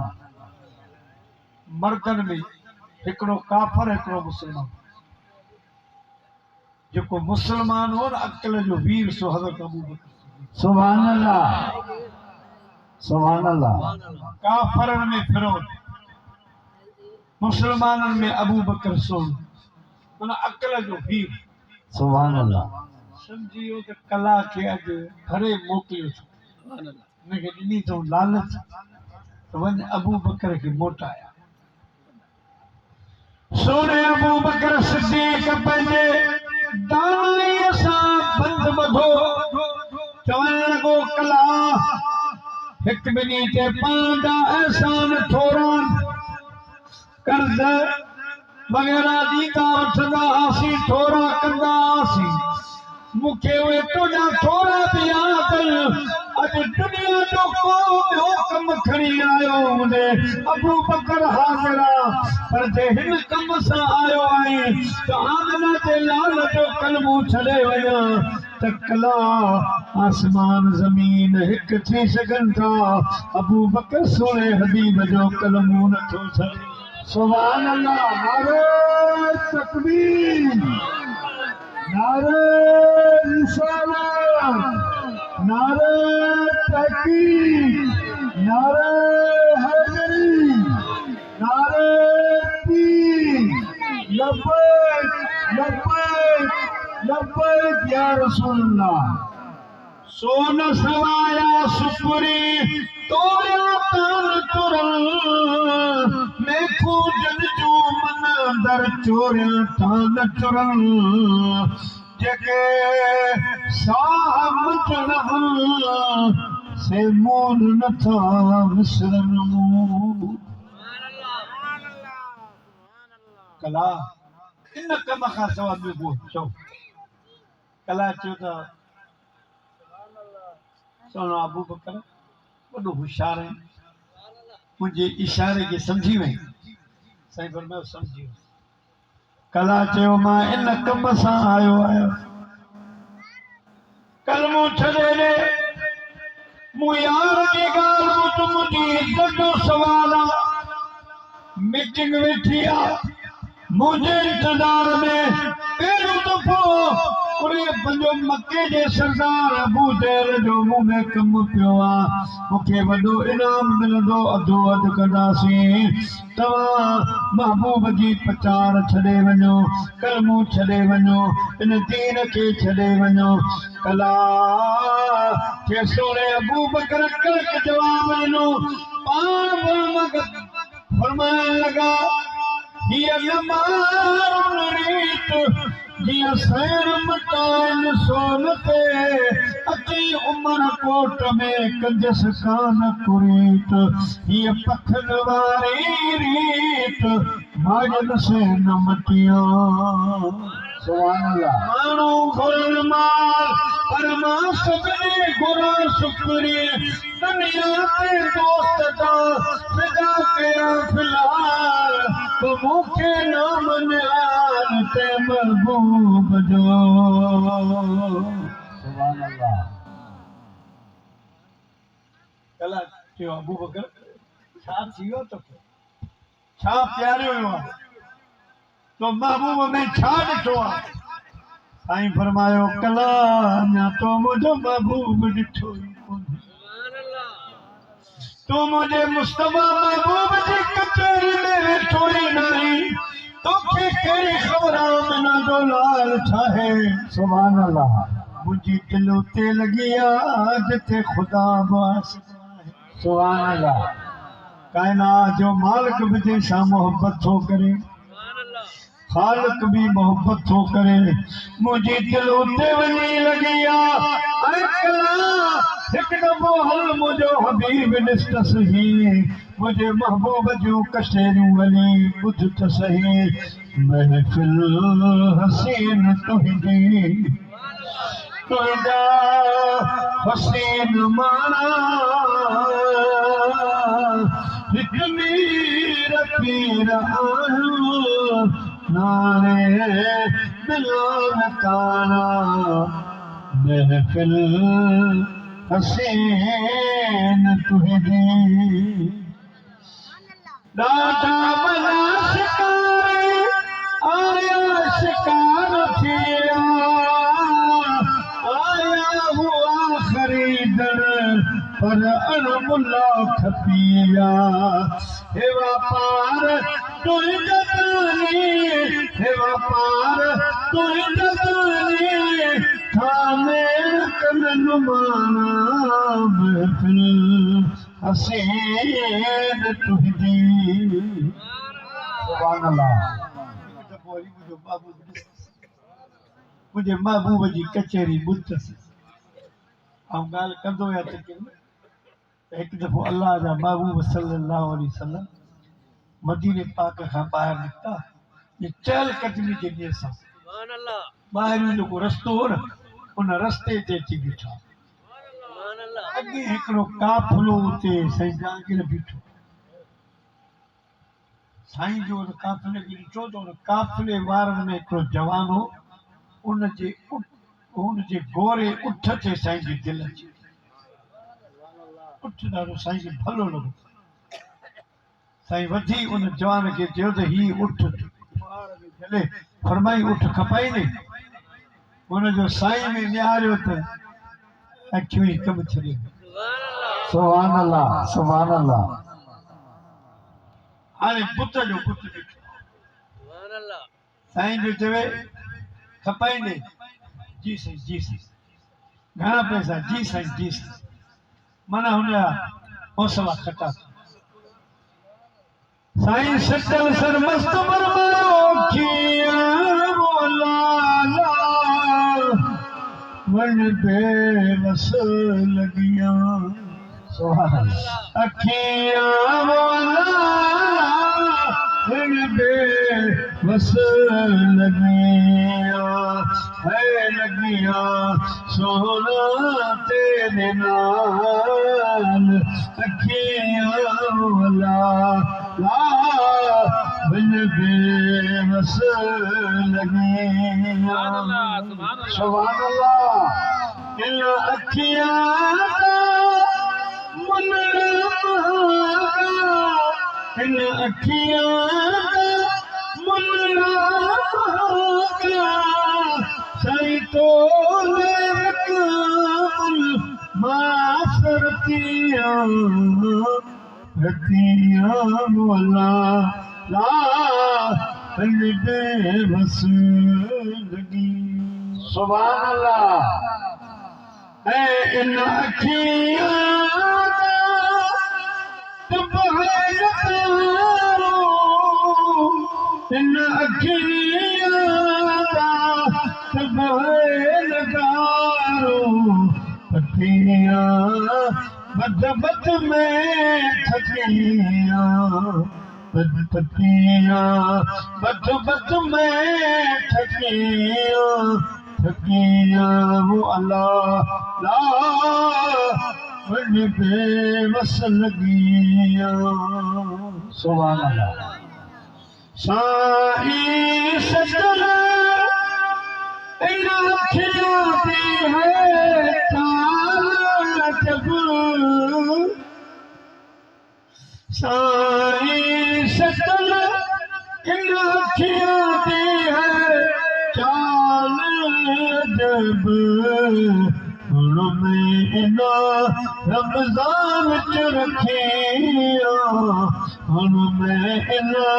मर्दन में हिकिड़ो काफर हिकिड़ो मुसलमान जेको मुसलमान हो अकल जो वीर सो हज़रत अबू बकर सुभान अल्लाह सुभान अल्लाह काफरन में फिरौन मुसलमानन में अबू बकर सोन उन अकल जो वीर सुभान अल्लाह समझियो त कला के अॼु घरे मोकिलियो सुभान अल्लाह उनखे ॾिनी अथऊं लालच त वञ अबू बकर खे मोटाया सोने अबू बकर सिद्दीक़ पंहिंजे दानाईअ सां बंदि ॿधो चवण लॻो कला हिकु ॿिन्ही ते पाण जा अहसान थोरा कर्ज़ वग़ैरह ॾींदा वठंदा हुआसीं थोरा कंदा हुआसीं मूंखे उहे तुंहिंजा थोरा बि यादि अॼु दुनिया जो को ॿियो कमु खणी आयो हूंदे अबू बकर हाज़िर पर जे हिन कम सां आयो आहीं त आमना जे लाल जो कलमो छॾे वञा त कला आसमान ज़मीन हिकु थी सघनि था अबू बकर सोने हबीब जो कलमो नथो छॾे सुभान अल्लाह नारे तकबीर नारे रिसालत नारे तहकीक नारे हैदरी नारे पीर लब्बैक लब्बैक लब्बैक या रसूलल्लाह सोन सवाया सुपुरी तोया तान तुरल मैखू जनजू मन दर चोरिया तान तुरल जेके साहब चढ़ से मोन नथा विसरन मूं कला इन कम खां सवाइ ॿियो को चओ कला चयो त चवणो अबू बकर वॾो होशियारु आहे, मुंहिंजे इशारे खे सम्झी वई। साईं फरमायो सम्झी वई। कला चयो मां इन कम सां आयो आहियां, कलमो छॾे ॾे, मूं यार जी ॻाल्हि ॿुध, मुंहिंजी इज़त जो सवाल आहे। मीटिंग वेठी आहे मुंहिंजे इंतज़ार में, पहिरियों दफ़ो पंहिंजो मके जे सरदार अबू जहल जो मुंह में कमु पियो आहे। मूंखे वॾो इनाम मिलंदो, अधो अधु कंदासीं। तव्हां महबूब जी प्रचार छॾे वञो, कलमो छॾे वञो, इन दीन खे छॾे वञो। कला के सोने अबू बकर कड़क जवाब ॾिनो, पाण फरमाइण लॻा, हीअ नमारुन रीत जीअं सैर मटाइनि सोन ते, अची उमर कोट में कंदस कान कुरीत। हीअ पखन वारी रीत माजन से न मटियां। सुभान अल्लाह। माण्हू घुरनि माल पर मां सभिनी घुरां शुक्री, दुनिया ते दोस्त तां फिदा कयां फिलहाल, तो मूंखे नाम निहाल ते महबूब जो। सुभान अल्लाह। कला चयो अबू बकर छा थी वियो तोखे, छा प्यारियो वियो आहे, तो महबूब में छा ॾिठो आहे? साईं फरमायो, कला अञा तो मुंहिंजो महबूब ॾिठो ई कोन्हे। तूं मुंहिंजे मुस्तफा महबूब जी कचहरी में वेठो ई नहीं, तोखे कहिड़ी ख़बर आमिना जो लाल छा है। सुभान अल्लाह। मुंहिंजी दिल उते लॻी आहे जिथे ख़ुदा बास। सुभान अल्लाह। काइनात जो मालिक बि जंहिंसां मोहबत थो करे, ख़ालिक भी मोहब्बत थो करे, मुंहिंजी दिल उते वञी लॻी आहे। ऐं कला हिकु दफ़ो हल मुंहिंजो हबीब ॾिस त सही, मुंहिंजे महबूब जूं कचहरियूं वञी ॿुध त सही। महफ़िल हसीन तुंहिंजी, तुंहिंजा हसीन माना, हिकु मीर पीर आहियो, नारे दिलान काना। महफिल हसीन तुंहिंजी, ॾाढा भला शिकार आया शिकार थिया, आया हुआ खरीदण पर अणमुला खपिया। हे वापार तुंहिंजा दानी, हे वापार तुंहिंजा दानी, थाने कन माना। महफिल हसीन तुंहिंजी। सुभान अल्लाह। मुंहिंजे महबूब जी कचहरी ॿुधसि ऐं ॻाल्हि कंदो या त हिकु दफ़ो अल्लाह जा महबूब सल्लल्लाहु अलैहि वसल्लम मदीने पाक खां ॿाहिरि निकिता, ये चहल कदमी जे ॾींहं सां ॿाहिरियों जेको रस्तो हो न, उन रस्ते ते अची बीठा। अॻे हिकिड़ो काफ़िलो उते साईं जहांगीर बीठो। साईं जो उन काफ़िले खे ॾिठो त उन काफ़िले वारनि में हिकिड़ो जवान हो, उनजे गोरे उठ ते साईं जी दिलि अची। उठ ॾाढो साईं खे भलो लॻो। साईं वधी उन जवान खे चयो त ही उठ झले फरमाई उठ खपाईंदे। उनजो साईं में निहारियो त अखियूं ई कमु छॾे। सुभान अल्लाह। सुभान अल्लाह। हाणे पुट जो पुट ॾिठो, साईं जो चवे खपाईंदे, जी साईं जी साईं। घणा पैसा? जी साईं जी साईं। माना हुनजा हौसला खटा। साईं सटल सर मस्त फरमायो, किया बोला मन बेबस लगिया। सुभान अल्लाह। अखियां बोला मन बेबस लगिया, है लगिया सोना तेरे नाल अखियां वाला ला बिन बेबस लगिया सुभान अल्लाह इन अखियां मन इन अखियां मन साईं तो मासरतियां रतियां मोला ला बेबस लगी सुभान अल्लाह है इन अखियां इन अखियां पतियां बद बद में ठगियां पतियां बद बद में ठगियां ठगियां वो अल्लाह ला बन बेबस लगियां सुभान अल्लाह साईं सजन इन अखियों की है ताजब साईं सजन इन अखियों की है चाल जब में इना रमजान च रखिया हम में इना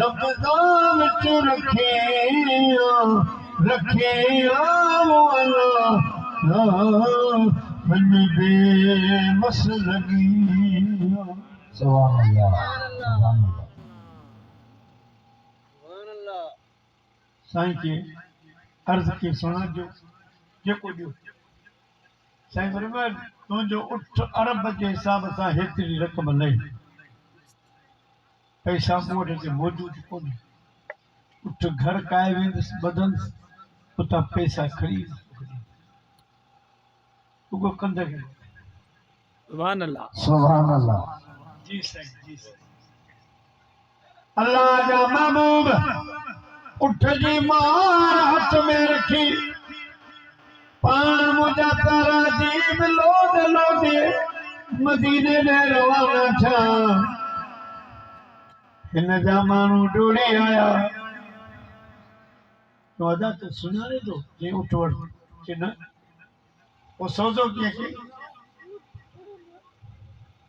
रमजान च रखिया रखिया वाला मन बेबस लगी सुभान अल्लाह साईं के अर्ज के सुना जो जेको जो साईं फरमाए तुंहिंजो उठ अरब जे हिसाब सां हेतिरी रक़म नहीं पैसा मूं वटि मौजूदु कोन्हे उठ घर काए वेंदुसि ॿधंदुसि उतां पैसा खणी रुगो कंध खे सुभान अल्लाह सुभान अल्लाह जी साईं जी अल्लाह जा महबूब उठ जी मार हथ में रखी पान मुझा तारा जीव लोड लोडे मदीने ने रवाना था इन जा मानू डोड़े आया तो अदा तो सुनारे दो जे उठ वठ के न वो सोचो के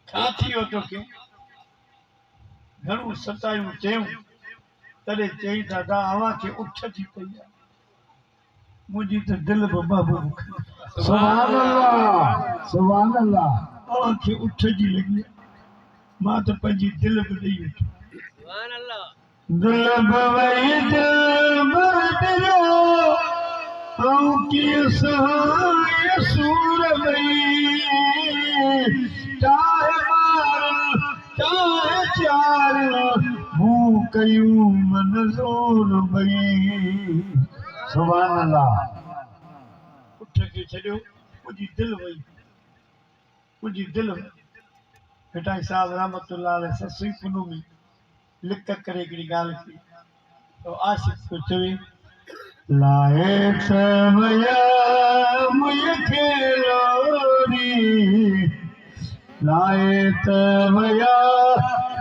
छा थियो तो के घणो सतायूं चयूं तॾहिं चई दादा अवां खे उठ थी पई आहे मुझी तो दिल बाबू सुभान अल्लाह आंखें उठ जी लगी मां तो पंजी दिल पे दई वेठो सुभान अल्लाह दिल बवई दिल मरदो औ की सहाय सूर वई चाहे मार चाहे चार मुंह कयूं मंजूर वई सुभान अल्लाह उठ के छड़ियो मुझी दिल वई मुझी दिल बेटा साहब रहमतुल्लाह अलैहि ससुई पुनू में लिख करे हिकिड़ी ॻाल्हि थी तो आशिक़ को चवे लाए तवया मुझे लोरी लाए तवया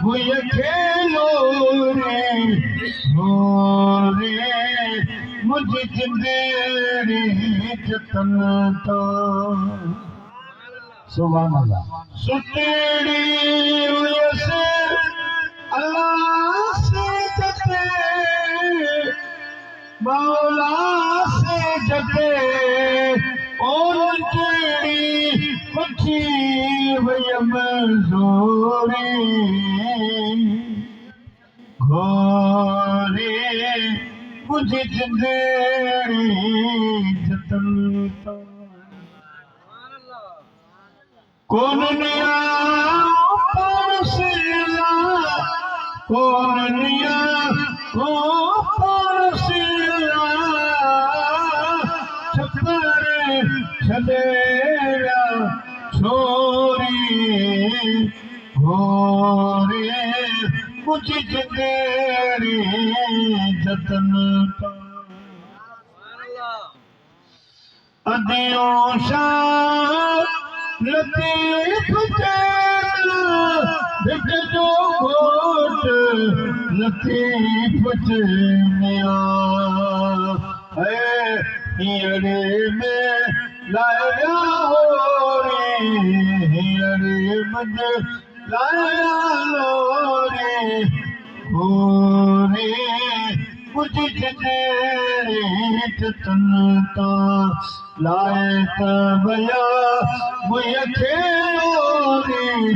मुझे लोरी होरे मुझे जिंदगी जतन तो सुभान अल्लाह सुतेड़ी से अल्लाह से जते मौला से जते ओन तेरी पक्षी वयम जोरी घोरे मुझे जिंदगी जतन तो कौन निया परसिला कौन निया परसिला घोरी मुझी तेरी जतन अदियों शाह लतीफ चैन बिच जो घोट लतीफ चैनिया है हियरे में लाया होरी हियरे मुझे लाया लोरी होरी मुझी तेरी जतन ता लाए तबया मुझे खेलोरी